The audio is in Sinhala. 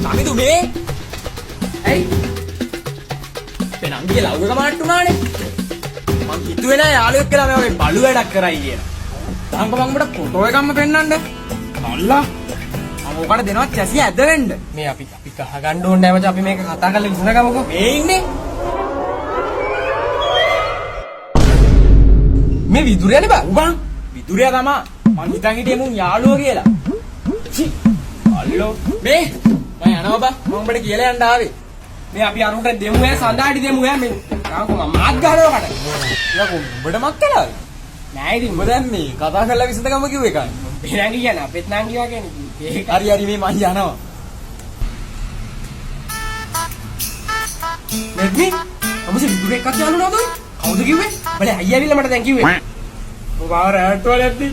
කමිදු මේ ඇයි පෙනංගිගේ ලව්ව කමාට්ටුනානේ මං හිතුවේ නෑ යාළුවෙක් කියලා මේ වගේ බලු වැඩක් කරයි කියලා. තාංග මං උඹට ෆොටෝ එකක්ම පෙන්නන්න. අල්ලා මම ඔකට දෙනවා චැසිය ඇද වෙන්න. මේ අපි කහ ගන්න ඕනේ නැහැ මචං. අපි මේක කතා කරලා විසඳගමුකෝ. මේ ඉන්නේ මේ විදුරයනේ බා. උබන් විදුරියා තමා. මං හිතන් හිටියේ මුන් යාළුවෝ කියලා. චි අල්ලෝ මේ මම යනවා බා. මම උඹට කියලා යන්න ආවේ. මේ අපි අරුන්ට දෙමු ඈ සඳාඩි දෙමු ඈ මේ. යාකෝ මම මාත් ගහනවා කට. යකෝ උඹට මක් කළාද? නෑ ඉතින් උඹ දැන් මේ කතා කරලා විසඳගම කිව්ව එකයි. පෙනංගි කියන අපෙත් නංගි වගේනේ. ඒක හරි හරි මේ මං යනවා. මෙත්නි අමුසේ විදුරේ එකක් යාළුවනවද ඔය? කවුද කිව්වේ? බලේ අයියා ඇවිල්ලා මට දැන් කිව්වේ. ඔබ ආව රැට් වල ඇද්දි